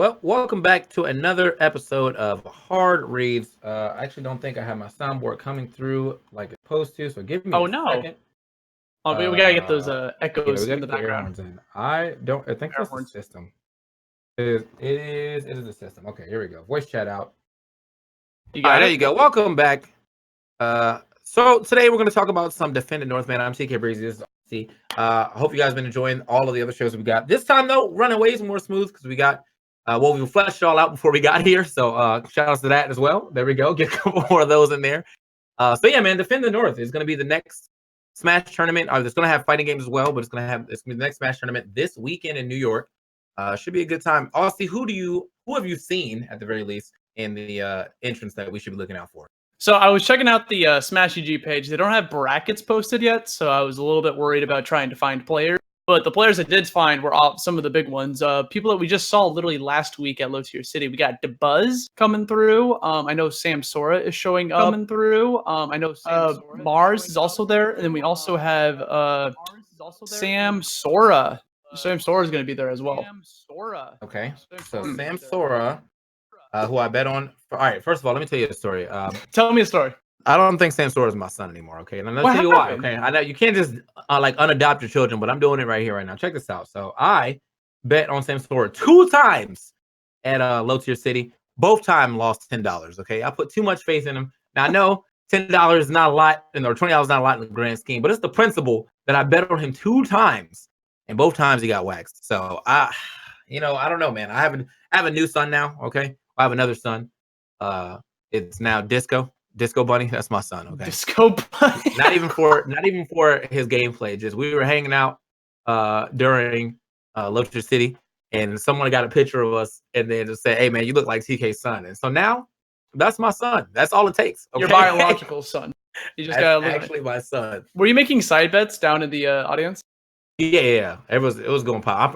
Well, welcome back to another episode of Hard Reads. I actually don't think I have my soundboard coming through like it's supposed to, so give me Oh a no. second. We gotta get those Yeah, we echoes gotta in the get the air background. horns in. I think Air that's the horns. system. It is the system. Okay, here we go. Voice chat out. You All right, got there it? you go. Welcome back. So today we're gonna talk about some Defendant Northman. I'm TKbreezy. This is Austy. I hope you guys been enjoying all of the other shows we got. This time though, running ways more smooth because we got we fleshed it all out before we got here. So shout outs to that as well. There we go. Get a couple more of those in there. So yeah, man, Defend the North is gonna be the next Smash tournament. It's gonna have fighting games as well, but it's gonna be the next Smash tournament this weekend in New York. Should be a good time. Austy, who have you seen at the very least in the entrance that we should be looking out for? So I was checking out the Smash EG page. They don't have brackets posted yet, so I was a little bit worried about trying to find players. But the players I did find were all, some of the big ones. People that we just saw literally last week at Low Tier City. We got DeBuzz coming through. I know Sam Sora is showing up. Coming through. I know Mars is also there, and then we also have Sam Sora. Sam Sora is going to be there as well. Okay, so Sam Sora, who I bet on. All right, first of all, let me tell you a story. Tell me a story. I don't think Sam Sora is my son anymore. Okay, and I'm gonna What tell you why. happened? Okay, I know you can't just like unadopt your children, but I'm doing it right here, right now. Check this out. So I bet on Sam Sora 2 times at Low Tier City. Both times lost $10. Okay, I put too much faith in him. Now I know $10 is not a lot, or $20 is not a lot in the grand scheme, but it's the principle that I bet on him 2 times, and both times he got waxed. So I don't know, man. I have a new son now. Okay, I have another son. It's now Disco Bunny. That's my son. Okay, Disco Bunny. not even for his gameplay. Just we were hanging out during Lotus City, and someone got a picture of us, and then just said, "Hey man, you look like TK's son." And so now that's my son. That's all it takes. Okay? Your biological son. You just gotta look actually my son. Were you making side bets down in the audience? Yeah. It was going pop.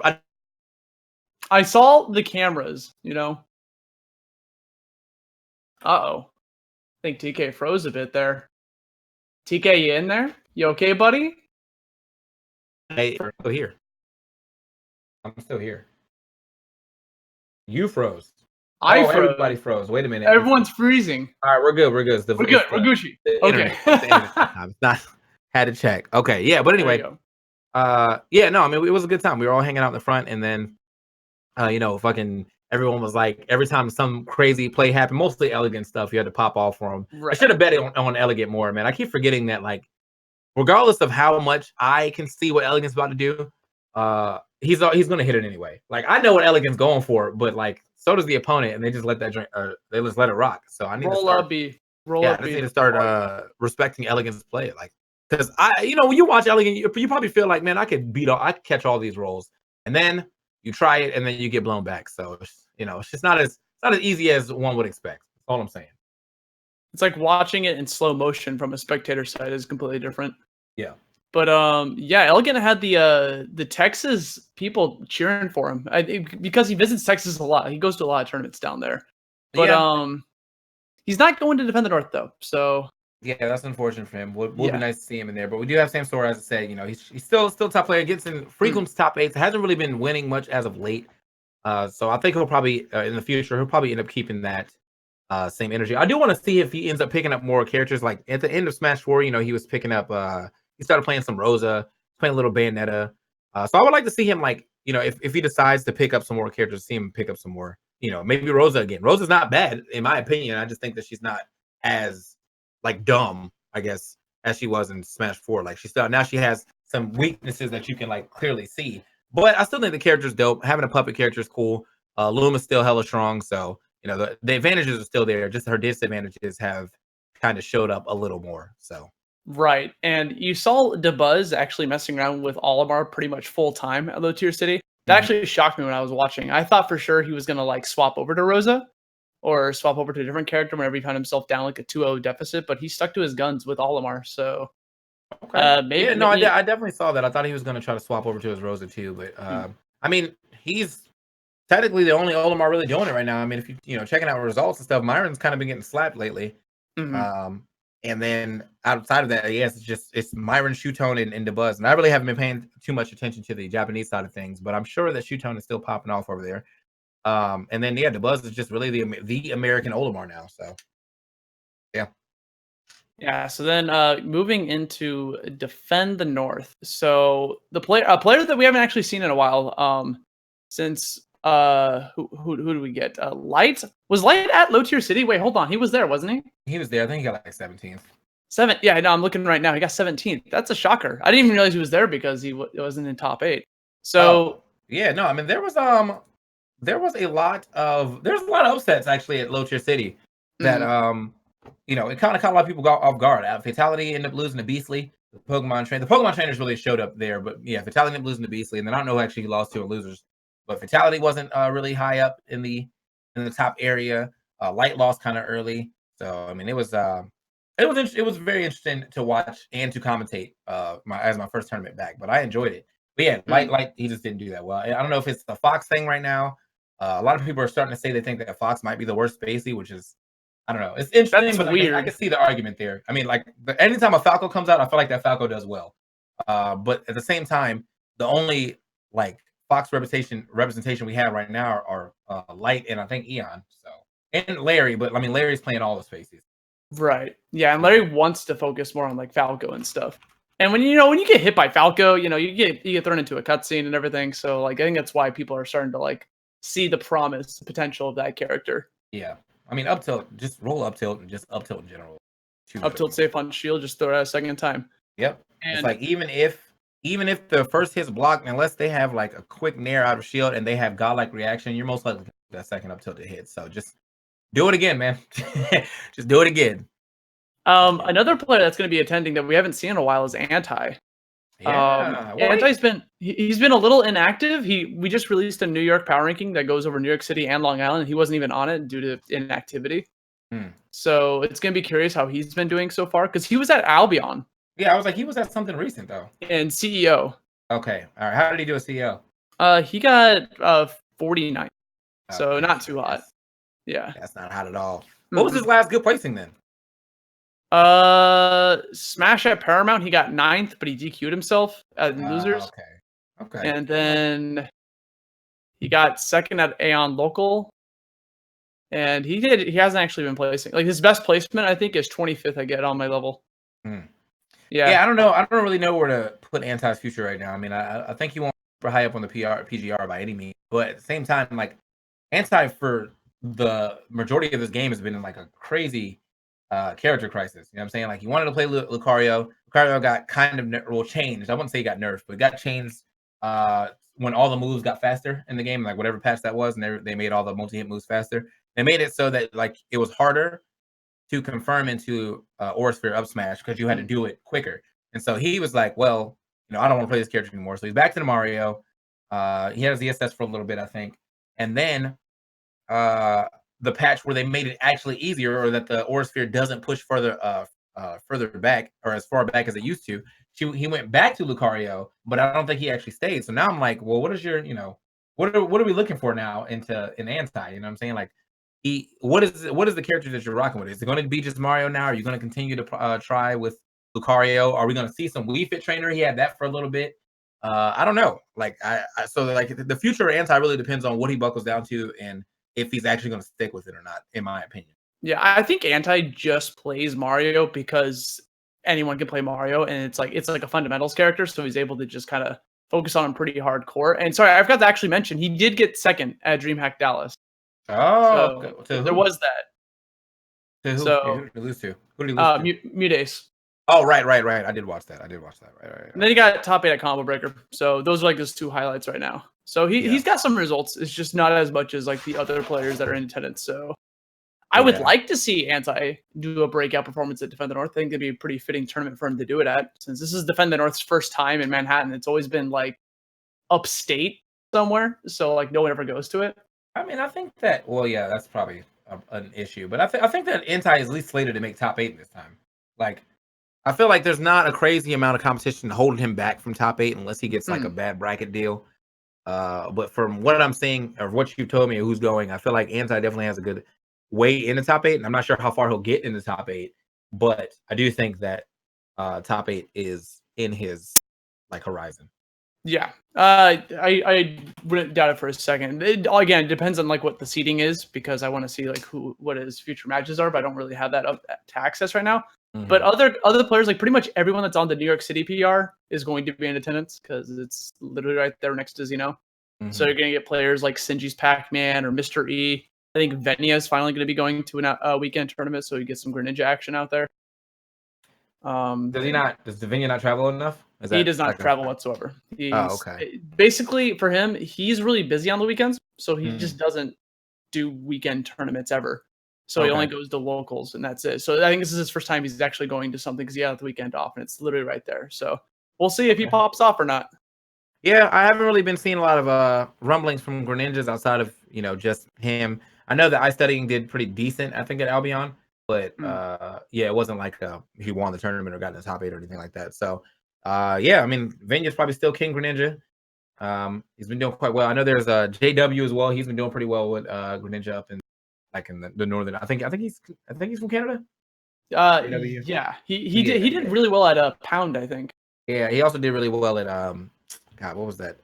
I saw the cameras. Uh-oh. I think TK froze a bit there. TK, you in there? You okay, buddy? Hey, I'm still here. I'm still here. You froze. Froze. Everybody froze. Wait a minute. Everyone's freezing. All right, we're good. We're good. We're Gucci. Okay. It's not had to check. Okay, yeah, but anyway, no, I mean it was a good time. We were all hanging out in the front, and then fucking everyone was like, every time some crazy play happened, mostly elegant stuff, you had to pop off for him. Right. I should have bet on elegant more, man. I keep forgetting that, like, regardless of how much I can see what elegant's about to do, he's gonna hit it anyway. Like, I know what elegant's going for, but like so does the opponent, and they just let that drink, they just let it rock. So I need to start. I just need to start respecting elegant's play, like, because when you watch elegant, you probably feel like, man, I could catch all these rolls, and then you try it, and then you get blown back. So it's just not as easy as one would expect. That's all I'm saying. It's like watching it in slow motion from a spectator side is completely different. Yeah. But Elegant had the Texas people cheering for him because he visits Texas a lot. He goes to a lot of tournaments down there. But he's not going to defend the North though. So yeah, that's unfortunate for him. Would be nice to see him in there. But we do have Sam Sora, as I said. He's still top player. Gets in frequent top eights. Hasn't really been winning much as of late. So I think he'll probably in the future he'll probably end up keeping that same energy. I do want to see if he ends up picking up more characters. Like at the end of Smash 4, he was picking up. He started playing some Rosa, playing a little Bayonetta. So I would like to see him, like, if he decides to pick up some more characters, see him pick up some more. Maybe Rosa again. Rosa's not bad in my opinion. I just think that she's not as like dumb, I guess, as she was in Smash 4. Like now she has some weaknesses that you can like clearly see. But I still think the character's dope. Having a puppet character is cool. Luma's still hella strong, so the advantages are still there. Just her disadvantages have kind of showed up a little more. So right, and you saw DeBuzz actually messing around with Olimar pretty much full time at Low Tier City. That actually shocked me when I was watching. I thought for sure he was gonna like swap over to Rosa or swap over to a different character whenever he found himself down like a 2-0 deficit, but he stuck to his guns with Olimar. So okay. I definitely saw that. I thought he was going to try to swap over to his Rosa too, but I mean, he's technically the only Olimar really doing it right now. I mean, if you checking out results and stuff, Myron's kind of been getting slapped lately. And then outside of that, yes, it's Myron, Shootone, and DeBuzz. And I really haven't been paying too much attention to the Japanese side of things, but I'm sure that Shootone is still popping off over there. And then the Buzz is just really the American Olimar now. So yeah. Yeah, so then moving into Defend the North. So a player that we haven't actually seen in a while, since who do we get? Light? Was Light at Low Tier City? Wait, hold on. He was there, wasn't he? He was there. I think he got like 17th. Yeah, no, I'm looking right now. He got 17th. That's a shocker. I didn't even realize he was there because he wasn't in top 8. So yeah, no, I mean there was a lot of upsets actually at Low Tier City that it kind of caught a lot of people off guard. Fatality ended up losing to Beastly. The Pokemon trainers really showed up there, but yeah, Fatality ended up losing to Beastly, and then I don't know who actually he lost to in losers, but Fatality wasn't really high up in the top area. Light lost kind of early, so I mean it was very interesting to watch and to commentate as my first tournament back, but I enjoyed it. But yeah, Light he just didn't do that well. I don't know if it's the Fox thing right now. A lot of people are starting to say they think that Fox might be the worst Spacey, which is, I don't know. It's interesting, That's but weird. I can see the argument there. I mean, like anytime a Falco comes out, I feel like that Falco does well. But at the same time, the only like Fox representation we have right now are Light and I think Eon. So and Larry, but I mean Larry's playing all the Spaceys. Right. Yeah, and Larry wants to focus more on like Falco and stuff. And when you get hit by Falco, you get thrown into a cutscene and everything. So like I think that's why people are starting to like see the promise, the potential of that character. Yeah. I mean up tilt, just roll up tilt and just up tilt in general. Up tilt safe on shield, just throw it out a second time. Yep. And it's like even if the first hit's blocked, unless they have like a quick nair out of shield and they have godlike reaction, you're most likely to get that second up tilt to hit. So just do it again, man. Just do it again. Another player that's going to be attending that we haven't seen in a while is Anti. Yeah, Anti's he's been a little inactive. We just released a New York power ranking that goes over New York City and Long Island. He wasn't even on it due to inactivity. So it's going to be curious how he's been doing so far because he was at Albion. Yeah, I was like, he was at something recent though. And CEO. Okay, all right. How did he do a CEO? He got 49. So not too hot. Yeah, that's not hot at all. What was his last good placing then? Smash at Paramount, he got 9th, but he DQ'd himself at losers. Okay. And then he got 2nd at Aeon Local. And he hasn't actually been placing. Like his best placement, I think, is 25th I get on my level. Yeah, I don't know. I don't really know where to put Anti's future right now. I mean, I think he won't be high up on the PGR by any means. But at the same time, like Anti for the majority of this game has been in like a crazy character crisis. You know what I'm saying? Like he wanted to play Lucario. Lucario got kind of changed. I wouldn't say he got nerfed, but got changed when all the moves got faster in the game, like whatever patch that was, and they made all the multi-hit moves faster. They made it so that like it was harder to confirm into Aura Sphere up smash because you had to do it quicker. And so he was like, well, I don't want to play this character anymore. So he's back to the Mario. He has the ESS for a little bit, I think. And then the patch where they made it actually easier, or that the Aura Sphere doesn't push further back or as far back as it used to. He went back to Lucario, but I don't think he actually stayed. So now I'm like, well, what is your, what are we looking for now in Anti? You know what I'm saying? Like, what is the character that you're rocking with? Is it going to be just Mario now? Are you going to continue to try with Lucario? Are we going to see some Wii Fit trainer? He had that for a little bit. I don't know. Like so like the future of Anti really depends on what he buckles down to and if he's actually going to stick with it or not, in my opinion. Yeah, I think Anti just plays Mario because anyone can play Mario, and it's like a fundamentals character, so he's able to just kind of focus on him pretty hardcore. And sorry, I forgot to actually mention he did get 2nd at DreamHack Dallas. Oh, so there was that. To who? So who did he lose to? Who did he lose to? Mudace. Oh, right. I did watch that. Right. And then he got top 8 at Combo Breaker. So those are like his 2 highlights right now. So he's got some results. It's just not as much as like the other players that are in attendance. So I would like to see Anti do a breakout performance at Defend the North. I think it'd be a pretty fitting tournament for him to do it at, since this is Defend the North's first time in Manhattan. It's always been like upstate somewhere, so like no one ever goes to it. I mean, I think that. Well, yeah, that's probably an issue, but I think that Anti is at least slated to make top 8 this time. Like, I feel like there's not a crazy amount of competition holding him back from top 8 unless he gets like a bad bracket deal. But from what I'm seeing or what you told me who's going, I feel like Anti definitely has a good way in the top 8, and I'm not sure how far he'll get in the top 8, but I do think that top 8 is in his like horizon. Yeah. I wouldn't doubt it for a second. Again, it depends on like what the seating is, because I want to see like what his future matches are, but I don't really have that up to access right now. But other players, like pretty much everyone that's on the New York City PR is going to be in attendance because it's literally right there next to Zeno. So you're going to get players like Sinji's Pac-Man or Mr. E. I think Venya is finally going to be going to a weekend tournament, so you get some Greninja action out there. Does he not? Does Davinia not travel enough? He does not travel whatsoever. Okay. Basically, for him, he's really busy on the weekends, so he just doesn't do weekend tournaments ever. So he only goes to locals, and that's it. So I think this is his first time he's actually going to something, because he had the weekend off, and it's literally right there. So we'll see if he pops off or not. Yeah, I haven't really been seeing a lot of rumblings from Greninjas outside of just him. I know that Ice Studying did pretty decent, I think, at Albion, but yeah, it wasn't like he won the tournament or got in the top 8 or anything like that. So yeah, I mean, Venya's probably still King Greninja. He's been doing quite well. I know there's JW as well. He's been doing pretty well with Greninja up in like in the northern. I think he's from Canada. JW. Yeah, he did really well at Pound, I think. Yeah, he also did really well at God, what was that?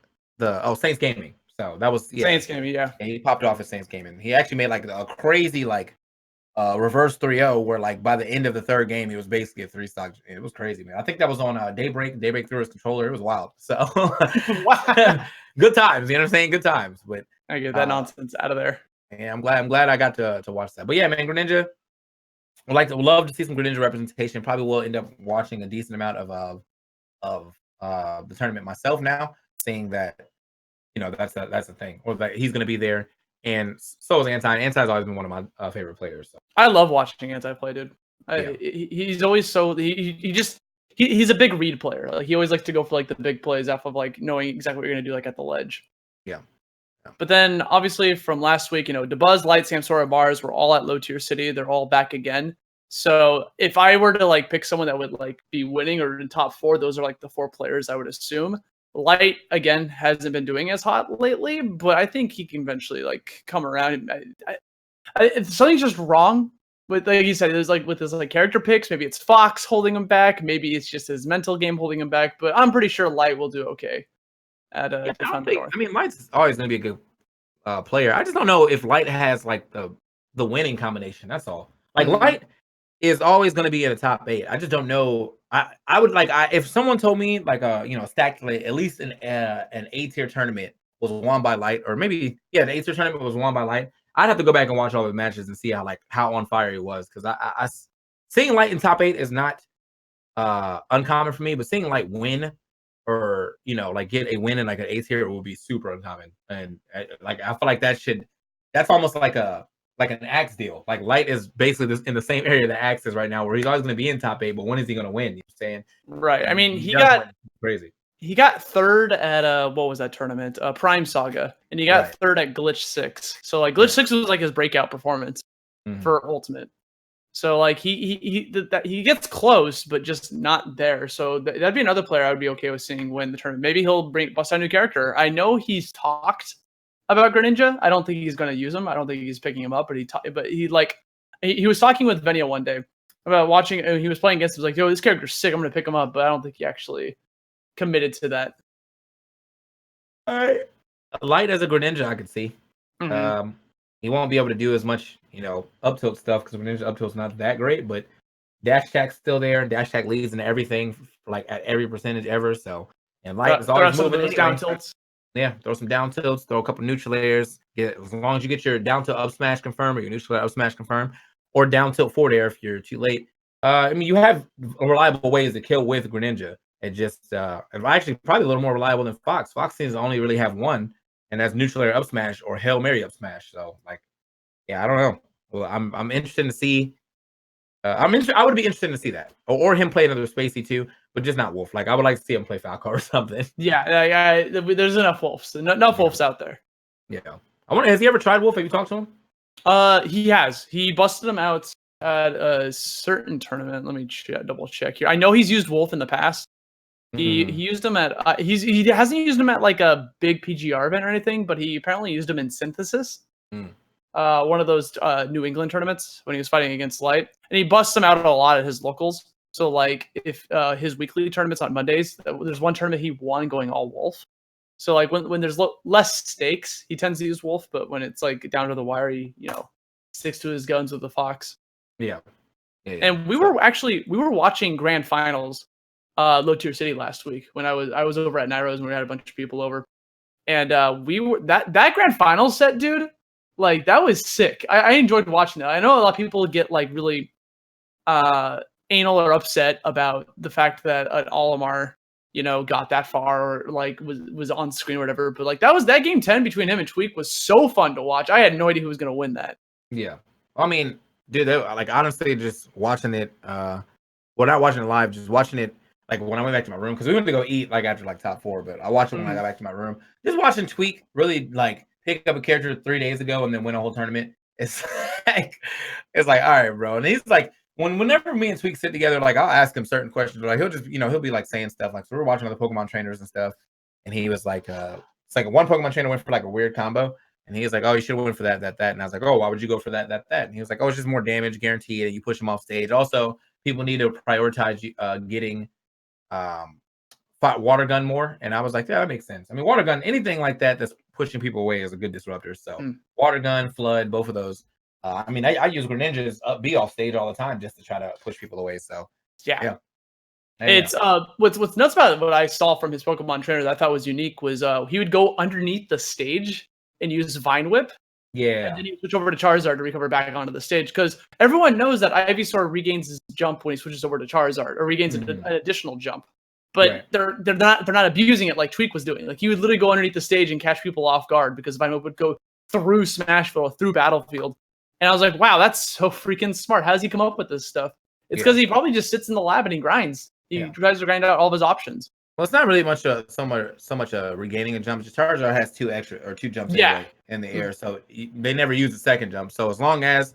Saints Gaming. So that was Saints Gaming, yeah. He popped off at Saints Gaming. He actually made like a crazy like reverse 3-0 where like by the end of the third game he was basically a 3-stock. It was crazy, man. I think that was on Daybreak. Daybreak threw his controller. It was wild. So good times, you know what I'm saying? Good times. But I get that nonsense out of there. Yeah, I'm glad I got to watch that. But yeah, man, Greninja. Would love to see some Greninja representation. Probably will end up watching a decent amount of the tournament myself now, seeing that that's the thing, or that he's going to be there, and so is Anti. Anti's always been one of my favorite players. So. I love watching Anti play, dude. He's always so he's a big read player. Like he always likes to go for like the big plays off of like knowing exactly what you're going to do like at the ledge. Yeah. But then obviously from last week, Dabuz, Light, Samsora, Bars were all at low tier city. They're all back again. So if I were to like pick someone that would like be winning or in top 4, those are like the 4 players I would assume. Light again hasn't been doing as hot lately, but I think he can eventually like come around. Something's just wrong with, like you said, there's like with his like character picks. Maybe it's Fox holding him back. Maybe it's just his mental game holding him back. But I'm pretty sure Light will do okay at I mean, Light's always going to be a good player. I just don't know if Light has like the winning combination. That's all. Like Light is always going to be in the top 8. I just don't know. I would like if someone told me like stacked like, at least an A-tier tournament was won by Light, or maybe the A-tier tournament was won by Light. I'd have to go back and watch all the matches and see how on fire he was, because I seeing Light in top 8 is not uncommon for me, but seeing Light win or like get a win in like an A-tier will be super uncommon, and like I feel like that's almost like an Axe deal. Like Light is basically in the same area that Axe is right now, where he's always going to be in top 8, but when is he going to win? You know what I'm saying? Right. I mean, he got crazy. He got 3rd at what was that tournament? Prime Saga, and he got 3rd at Glitch 6. So like Glitch 6 was like his breakout performance for Ultimate. So like he gets close, but just not there. So that'd be another player I would be okay with seeing win the tournament. Maybe he'll bust out a new character. I know he's talked about Greninja. I don't think he's going to use him. I don't think he's picking him up, but he was talking with Venia one day about watching. He was playing against him. He was like, "Yo, this character's sick. I'm going to pick him up," but I don't think he actually committed to that. Light as a Greninja, I could see. He won't be able to do as much, up tilt stuff, because Greninja up tilt's not that great, but dash attack's still there, and dash attack leads into everything, like at every percentage ever. So, and Light is always moving anyway. Down tilts. Yeah, throw some down tilts, throw a couple neutral layers. As long as you get your down tilt up smash confirmed, or your neutral layer up smash confirmed, or down tilt forward air if you're too late. I mean, you have reliable ways to kill with Greninja. It just and actually probably a little more reliable than Fox. Fox seems to only really have one, and that's neutral air up smash or Hail Mary up smash. So like, yeah, I don't know. Well, I'm interested to see. I would be interested to see that, or him play another Spacey too, but just not Wolf. Like I would like to see him play Falco or something. Yeah. There's enough Wolves. Enough Wolves out there. Yeah. I wonder, has he ever tried Wolf? Have you talked to him? He has. He busted him out at a certain tournament. Let me double check here. I know he's used Wolf in the past. He used him at he hasn't used him at like a big PGR event or anything, but he apparently used him in Synthesis. One of those New England tournaments when he was fighting against Light, and he busts him out a lot at his locals. So like if his weekly tournaments on Mondays, there's one tournament he won going all wolf. So like when there's less stakes, he tends to use wolf, but when it's like down to the wire, he sticks to his guns with the fox. Yeah. And we were watching grand finals, low tier city last week when I was over at Nairo's and we had a bunch of people over, and we were that grand finals set, dude. Like that was sick. I enjoyed watching that. I know a lot of people get like really anal or upset about the fact that an Olimar, got that far or like was on screen or whatever. But like that game 10 between him and Tweak was so fun to watch. I had no idea who was gonna win that. Yeah. I mean, dude, like honestly, just watching it, well, not watching it live, just watching it like when I went back to my room, because we went to go eat like after like top 4, but I watched it when I got back to my room. Just watching Tweak really like pick up a character 3 days ago and then win a whole tournament. It's like all right, bro. And he's like, whenever me and Tweak sit together, like I'll ask him certain questions, like he'll just he'll be like saying stuff like, so we're watching other Pokemon trainers and stuff, and he was like, it's like one Pokemon trainer went for like a weird combo. And he was like, oh, you should have went for that. And I was like, oh, why would you go for that? And he was like, oh, it's just more damage guaranteed. And you push him off stage. Also, people need to prioritize getting water gun more. And I was like, yeah, that makes sense. I mean, water gun, anything like that that's pushing people away is a good disruptor. So water gun, flood, both of those. I mean, I use Greninja's up B off stage all the time just to try to push people away. So yeah. It's what's nuts about what I saw from his Pokemon trainer that I thought was unique was he would go underneath the stage and use Vine Whip. Yeah. And then he would switch over to Charizard to recover back onto the stage, because everyone knows that Ivysaur regains his jump when he switches over to Charizard, or regains an additional jump. But they're not abusing it like Tweak was doing. Like he would literally go underneath the stage and catch people off guard because Vine Whip would go through Smashville, through Battlefield. And I was like, wow, that's so freaking smart. How does he come up with this stuff? It's because he probably just sits in the lab and he grinds. He tries to grind out all of his options. Well, it's not really much so much regaining a jump. Just Charizard has 2 jumps in the air, so they never use the second jump. So as long as,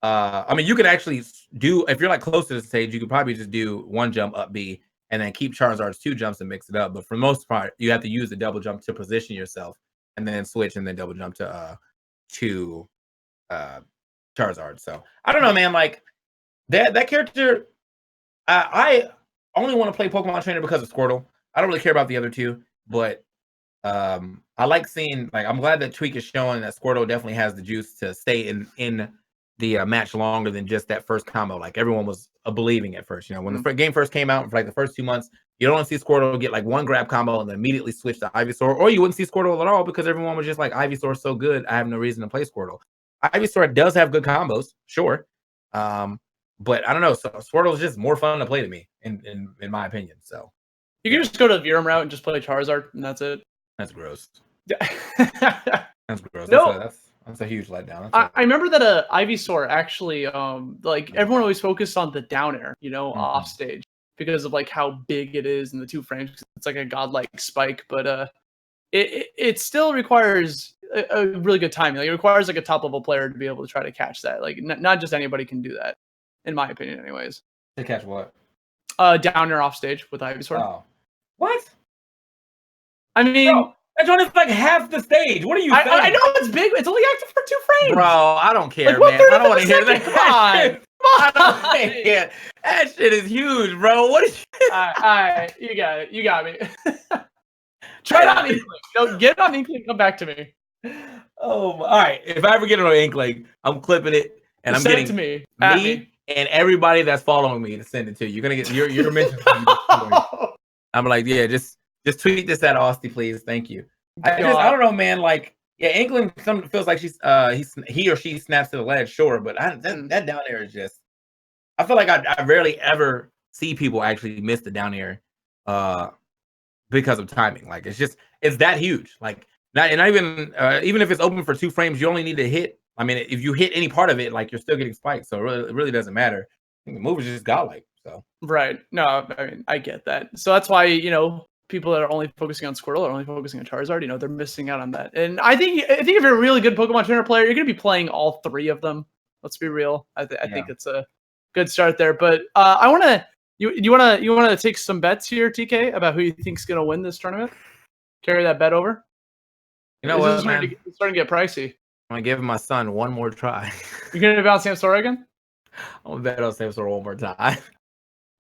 I mean, you could actually do, if you're like close to the stage, you could probably just do 1 jump up B and then keep Charizard's 2 jumps and mix it up. But for the most part, you have to use the double jump to position yourself and then switch and then double jump to Charizard. So I don't know, man. Like that character, I only want to play Pokemon Trainer because of Squirtle. I don't really care about the other 2, but I like seeing, like, I'm glad that Tweak is showing that Squirtle definitely has the juice to stay in the match longer than just that first combo. Like everyone was believing at first, when the game first came out for like the first 2 months, you don't see Squirtle get like 1 grab combo and then immediately switch to Ivysaur, or you wouldn't see Squirtle at all because everyone was just like, Ivysaur's so good, I have no reason to play Squirtle. Ivysaur does have good combos, sure. But I don't know. So Squirtle is just more fun to play to me, in my opinion. So you can just go to the Virum route and just play Charizard, and that's it. That's gross. That's gross. No, that's a huge letdown. I remember that Ivysaur actually, like everyone always focused on the down air, off stage because of like how big it is in the 2 frames. It's like a godlike spike, but it still requires a really good timing. Like it requires like a top level player to be able to try to catch that. Like not just anybody can do that, in my opinion, anyways. To catch what? Down or off stage with Ivysaur. Oh, what? I mean, bro, that joint is like half the stage. What are you saying? I know it's big. It's only active for 2 frames. Bro, I don't care, like, man. I don't want to hear that. Come on. That shit is huge, bro. What is all right, you got it. You got me. Try it on Inkling. No, get it on Inkling. Come back to me. Oh, all right. If I ever get it on Inkling, I'm clipping it and I'm getting it to me and everybody that's following me to send it to you. You're gonna get your mention. I'm like, yeah, just tweet this at Austy, please. Thank you. I don't know, man. Like, yeah, Inkling feels like he or she snaps to the ledge, sure, but that down air is just. I feel like I rarely ever see people actually miss the down air, because of timing. Like it's that huge. Like not even if it's open for 2 frames, you only need to hit. I mean, if you hit any part of it, like you're still getting spiked. So it really doesn't matter. I think the move is just godlike. So right. No, I mean I get that. So that's why people that are only focusing on Squirtle or only focusing on Charizard, they're missing out on that. And I think if you're a really good Pokemon Trainer player, you're going to be playing all 3 of them. Let's be real. I think it's a good start there. But I want to. You want to take some bets here, TK, about who you think's going to win this tournament? Carry that bet over. You know what, man? It's starting to get pricey. I'm gonna give my son one more try. You're gonna bet on Samsora again? I'm gonna bet on Samsora one more time.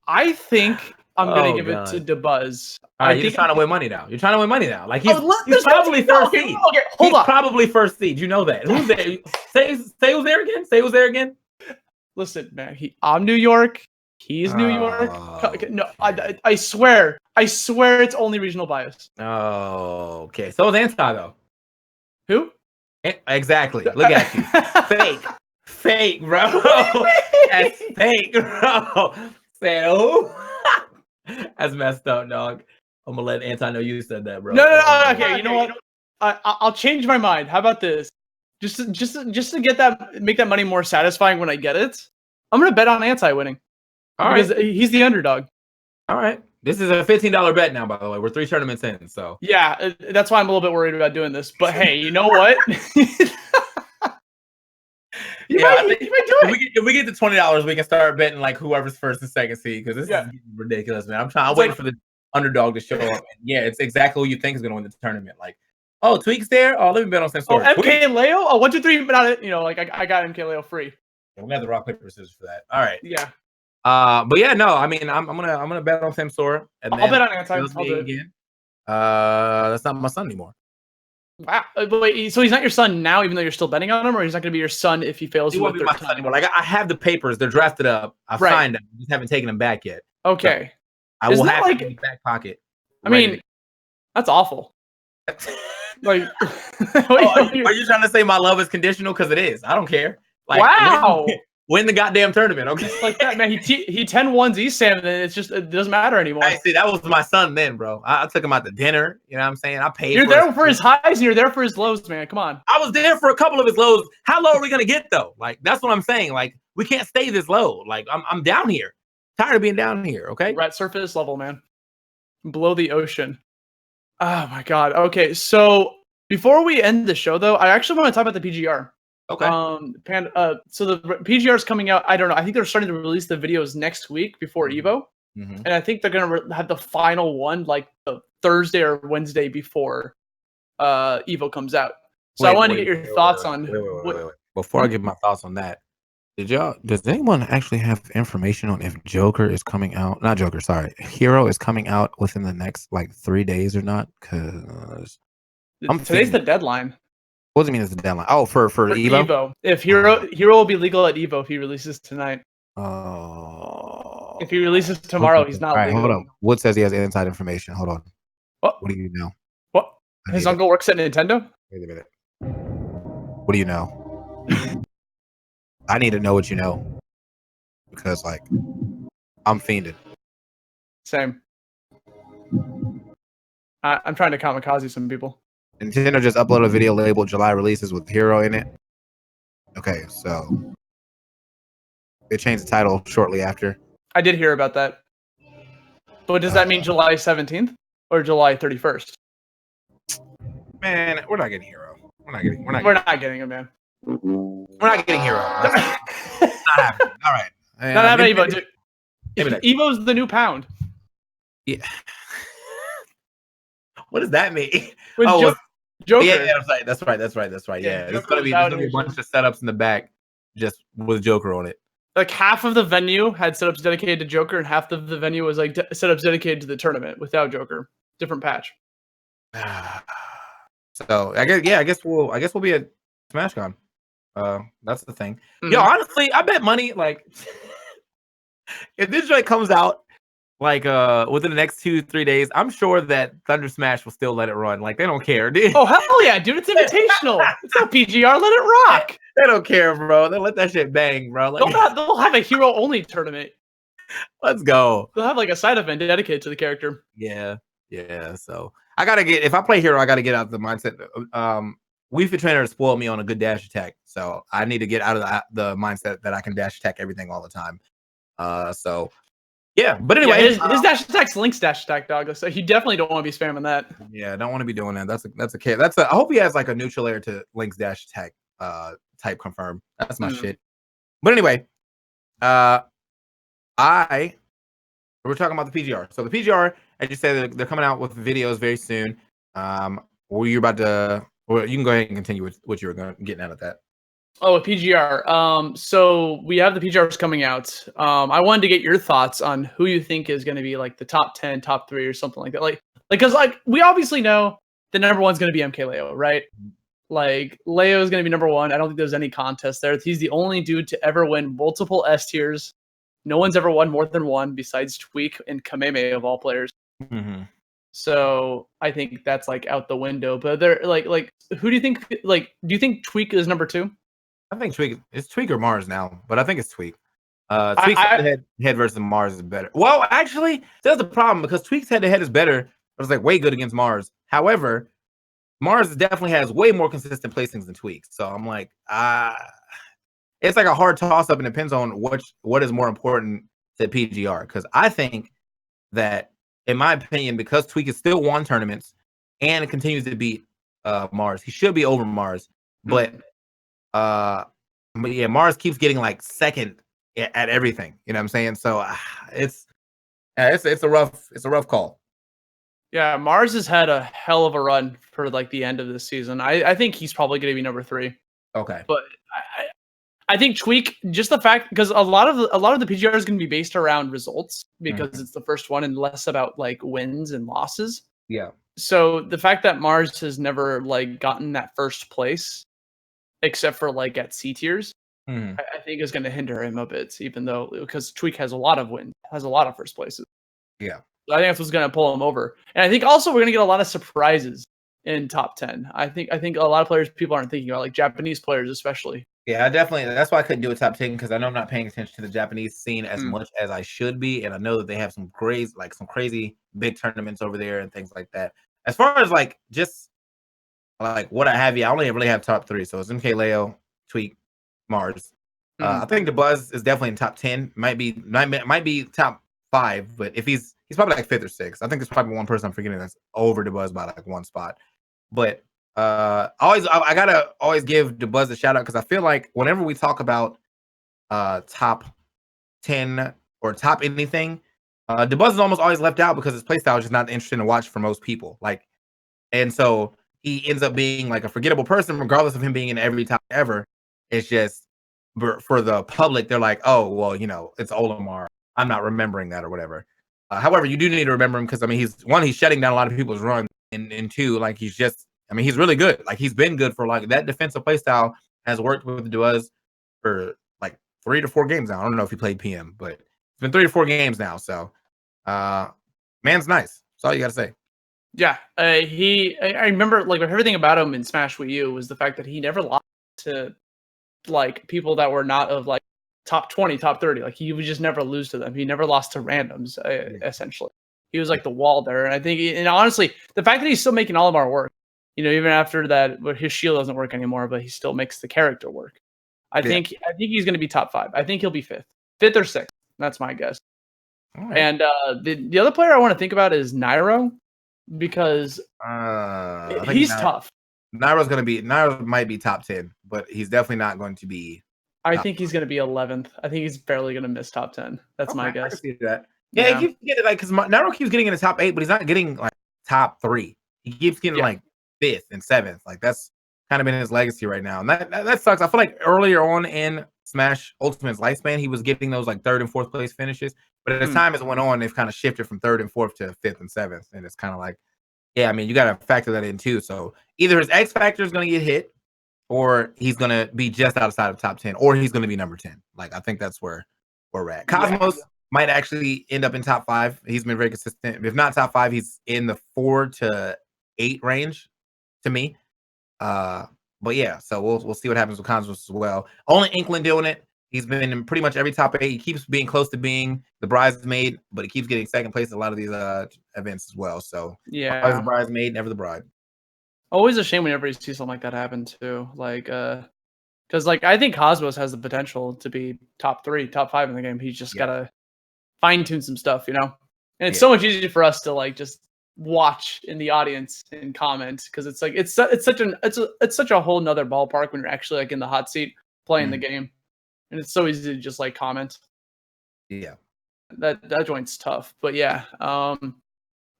I think I'm gonna Oh give it to god. DeBuzz. All I right, you're think just trying to win money now. You're trying to win money now. Like he's there's probably first okay, seed. okay, hold He's on. probably first seed. You know that. Who's there? Say who's there again. Say who's there again. Listen, man. I'm New York. He's New York. No, I swear. I swear it's only regional bias. Oh, okay. So is anti though. Who? Exactly. Look at you. Fake, bro. That's fake, bro. Say who? That's messed up, dog. I'm gonna let Anti know you said that, bro. No. Okay, you know what? I'll change my mind. How about this? Just to get that, make that money more satisfying when I get it. I'm gonna bet on Anti winning because he's the underdog. All right. This is a $15 bet now, by the way. We're 3 tournaments in, so yeah, that's why I'm a little bit worried about doing this. But hey, you know what? You might do it. If we get to $20, we can start betting like whoever's first and second seed because this is ridiculous, man. I'm waiting for the underdog to show up. And yeah, it's exactly who you think is going to win the tournament. Like, oh, Tweak's there. Oh, let me bet on Sensor. Oh, MK Leo. Oh, 1, 2, 3. But not it. You know, like I got MK Leo free. Yeah, we got the rock paper scissors for that. All right. Yeah. But yeah, no. I mean, I'm gonna bet on Samsora. And I'll bet on Anti. I'll do it again. That's not my son anymore. Wow. But wait, so he's not your son now, even though you're still betting on him, or he's not going to be your son if he fails? He won't be my son anymore. Like I have the papers; they're drafted up. I've signed them. I just haven't taken them back yet. Okay. So I will have it in the back pocket. I mean, that's awful. Like, are you trying to say my love is conditional? Because it is. I don't care. Like, wow. Win the goddamn tournament, okay? Just like that, man. He 10-1s ESAM, and it doesn't matter anymore. I see, that was my son then, bro. I took him out to dinner. You know what I'm saying? I paid. You're there for his highs, and you're there for his lows, man. Come on. I was there for a couple of his lows. How low are we gonna get though? Like that's what I'm saying. Like we can't stay this low. Like I'm down here. Tired of being down here. Okay. We're at surface level, man. Below the ocean. Oh my god. Okay, so before we end the show, though, I actually want to talk about the PGR. Okay. So the PGR is coming out. I don't know. I think they're starting to release the videos next week before Evo, and I think they're gonna have the final one like the Thursday or Wednesday before Evo comes out. So I wanted to get your thoughts on. Before I give my thoughts on that, does anyone actually have information on if Joker is coming out? Not Joker, sorry. Hero is coming out within the next like 3 days or not? Because today's the deadline. What does it mean it's the deadline? Oh, for Evo? If Hero will be legal at Evo if he releases tonight. Oh. If he releases tomorrow, he's not legal. All right, hold on. Wood says he has inside information. Hold on. What? What do you know? What? His uncle works at Nintendo? Wait a minute. What do you know? I need to know what you know. Because, like, I'm fiending. Same. I'm trying to kamikaze some people. Nintendo just uploaded a video labeled July releases with Hero in it. Okay, so they changed the title shortly after. I did hear about that. But does that mean July 17th or July 31st? Man, we're not getting Hero. We're not getting him, man. We're not getting Hero. Not happening. All right. Not happening, Evo. Evo's the new pound. Yeah. What does that mean? Joker. Yeah, that's right. Yeah, there's gonna be a bunch of setups in the back, just with Joker on it. Like half of the venue had setups dedicated to Joker, and half of the venue was like setups dedicated to the tournament without Joker. Different patch. So I guess we'll be at SmashCon. That's the thing. Yo, honestly, I bet money like if this joint comes out like within the next 2-3 days, I'm sure that Thunder Smash will still let it run. Like they don't care, dude. Oh hell yeah, dude! It's invitational. It's not PGR. Let it rock. They don't care, bro. They'll let that shit bang, bro. Like, they'll have a hero only tournament. Let's go. They'll have like a side event dedicated to the character. Yeah. So I gotta if I play Hero, I gotta get out the mindset. Wii Fit Trainer spoiled me on a good dash attack, so I need to get out of the mindset that I can dash attack everything all the time. So. Yeah, but anyway, his dash attack's Link's dash attack, dog. So you definitely don't want to be spamming that. Yeah, I don't want to be doing that. I hope he has like a neutral air to Link's dash attack type confirm. That's my shit. But anyway, we're talking about the PGR. So the PGR, as you said, they're coming out with videos very soon. Were you about to? Well, you can go ahead and continue with what you were getting at that. Oh, a PGR. So we have the PGRs coming out. I wanted to get your thoughts on who you think is going to be like the top 10, top 3 or something like that. Like cuz like we obviously know the number 1's going to be MK Leo, right? Like Leo is going to be number 1. I don't think there's any contest there. He's the only dude to ever win multiple S tiers. No one's ever won more than one besides Tweak and Kameme of all players. Mm-hmm. So I think that's like out the window. But they're like who do you think do you think Tweak is number 2? I think it's Tweak or Mars now, but I think it's Tweak. Tweak's I head versus Mars is better. Well, actually, that's the problem because Tweak's head to head is better. It was like way good against Mars. However, Mars definitely has way more consistent placings than Tweak. So I'm like, it's like a hard toss up and depends on what is more important to PGR. Because I think that, in my opinion, because Tweak is still won tournaments and it continues to beat Mars, he should be over Mars. But yeah, Mars keeps getting like second at everything. You know what I'm saying? So it's a rough call. Yeah, Mars has had a hell of a run for like the end of this season. I think he's probably going to be number 3. Okay. But I think Tweak, just the fact, because a lot of the PGR is going to be based around results because it's the first one and less about like wins and losses. Yeah. So the fact that Mars has never like gotten that first place, except for like at C tiers, I think is going to hinder him a bit. Even though because Tweak has a lot of wins, has a lot of first places. Yeah. I think that's what's going to pull him over. And I think also we're going to get a lot of surprises in top 10. I think a lot of players people aren't thinking about, like Japanese players especially. Yeah, that's why I couldn't do a top 10 because I know I'm not paying attention to the Japanese scene as much as I should be, and I know that they have some crazy big tournaments over there and things like that. As far as like just like what I have, I only really have top 3, so it's MK Leo, Tweak, Mars. I think the Buzz is definitely in top 10. Might be top 5, but if he's probably like 5th or 6th. I think there's probably one person I'm forgetting that's over the Buzz by like one spot. But I gotta always give the Buzz a shout out because I feel like whenever we talk about top 10 or top anything, the Buzz is almost always left out because his playstyle is just not interesting to watch for most people. Like, and so he ends up being like a forgettable person, regardless of him being in every top ever. It's just for the public, they're like, oh well, it's Olimar. I'm not remembering that or whatever. However, you do need to remember him because I mean, he's shutting down a lot of people's runs, and two, like he's really good. Like he's been good for like that defensive play style has worked with the Duaz for like 3 to 4 games now. I don't know if he played PM, but it's been 3 to 4 games now. So, man's nice. That's all you got to say. Yeah, I remember like everything about him in Smash Wii U was the fact that he never lost to like people that were not of like top 20, top 30. Like he would just never lose to them. He never lost to randoms. Essentially, he was like the wall there. And I think, and honestly, the fact that he's still making Olimar work, even after that, but his shield doesn't work anymore, but he still makes the character work. I think he's going to be top 5. I think he'll be 5th or 6th. That's my guess. Right. And the other player I want to think about is Nairo because he's tough. Nairo might be top 10, but he's definitely not going to be. I think he's going to be 11th. I think he's barely going to miss top 10. That's my guess. I can see that. Yeah, he keeps getting like because Nairo keeps getting in the top 8, but he's not getting like top 3. He keeps getting like 5th and 7th. Like that's kind of been his legacy right now, and that sucks. I feel like earlier on in Smash Ultimate's lifespan, he was getting those like 3rd and 4th place finishes, but as time has went on, they've kind of shifted from 3rd and 4th to 5th and 7th, and it's kind of like, yeah, I mean, you got to factor that in too. So either his X factor is going to get hit, or he's going to be just outside of top 10, or he's going to be number 10. Like I think that's where we're at. Cosmos might actually end up in top 5. He's been very consistent. If not top 5, he's in the 4 to 8 range to me. But yeah, so we'll see what happens with Cosmos as well. Only Inkling doing it. He's been in pretty much every top 8. He keeps being close to being the bridesmaid, but he keeps getting second place in a lot of these events as well. So always the bridesmaid, never the bride. Always a shame whenever you see something like that happen too. Like because like I think Cosmos has the potential to be top 3, top 5 in the game. He's just gotta fine tune some stuff, And it's so much easier for us to like just watch in the audience and comment because it's like it's such a whole nother ballpark when you're actually like in the hot seat playing the game, and it's so easy to just like comment. Yeah, that joint's tough, but yeah.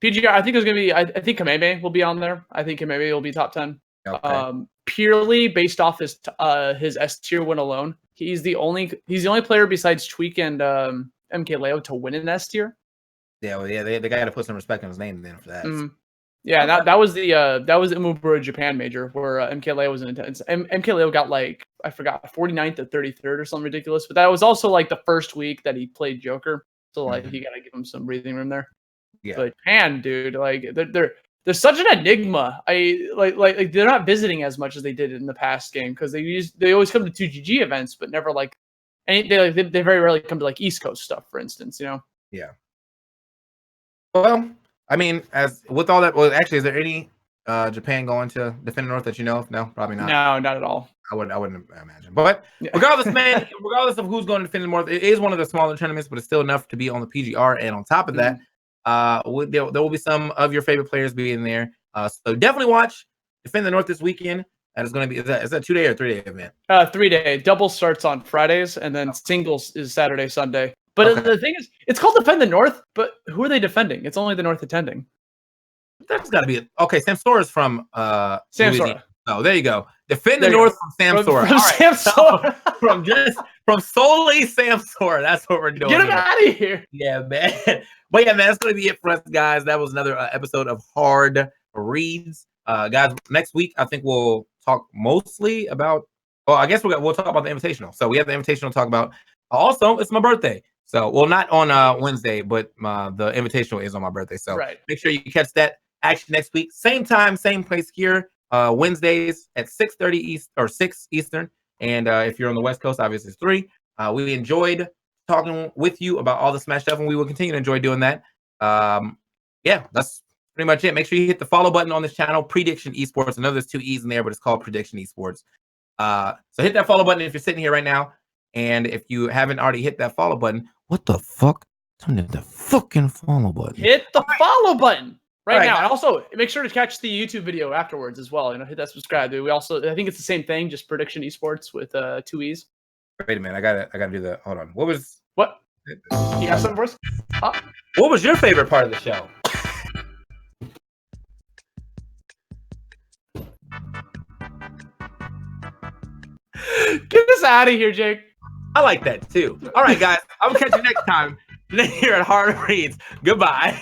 PGR, I think there's gonna be. I think Kameme will be on there. I think Kameme will be top 10. Okay. purely based off his S tier win alone. He's the only player besides Tweak and MKLeo to win an S tier. Yeah, well, yeah, they got to put some respect on his name then for that. Yeah, that was the Imubura Japan major where MKLeo was in attendance. MKLeo got like, I forgot, 49th or 33rd or something ridiculous. But that was also like the first week that he played Joker, so like you gotta give him some breathing room there. Yeah, but Japan, dude, like they're such an enigma. I like they're not visiting as much as they did in the past game because they always come to 2GG events, but never like they very rarely come to like East Coast stuff, for instance. You know? Yeah. Well, I mean, as with all that, well, actually, is there any Japan going to Defend the North that you know of? No, probably not. No, not at all. I wouldn't imagine. But regardless, man, regardless of who's going to Defend the North, it is one of the smaller tournaments, but it's still enough to be on the PGR. And on top of that, there will be some of your favorite players being there. So definitely watch Defend the North this weekend. That is going to be is that 2-day or 3-day event? 3-day. Double starts on Fridays, and then singles is Saturday, Sunday. But the thing is, it's called Defend the North, but who are they defending? It's only the North attending. That's got to be it. Okay, Samsora is from Samsora. Oh, there you go. Defend the North from Samsora. From Samsora. from solely Samsora. That's what we're doing. Get him out of here. Yeah, man. But yeah, man, that's going to be it for us, guys. That was another episode of Hard Reads. Guys, next week, I think we'll talk mostly about, well, I guess we'll talk about the Invitational. So we have the Invitational to talk about. Also, it's my birthday. So, well, not on Wednesday, but the Invitational is on my birthday. So make sure you catch that action next week. Same time, same place here. Wednesdays at 6:30 East or 6 Eastern. And if you're on the West Coast, obviously it's 3. We enjoyed talking with you about all the Smash stuff, and we will continue to enjoy doing that. Yeah, that's pretty much it. Make sure you hit the follow button on this channel, Prediction Esports. I know there's 2 E's in there, but it's called Prediction Esports. So hit that follow button if you're sitting here right now. And if you haven't already hit that follow button, what the fuck? Turn the fucking follow button. Hit the follow button right now. And also make sure to catch the YouTube video afterwards as well. You know, hit that subscribe, dude. We also, I think it's the same thing, just Prediction Esports with 2 E's. Wait a minute, I gotta do the. Hold on. What? You got something for us? What was your favorite part of the show? Get us out of here, Jake. I like that too. All right, guys. I will catch you next time here at Hard Reads. Goodbye.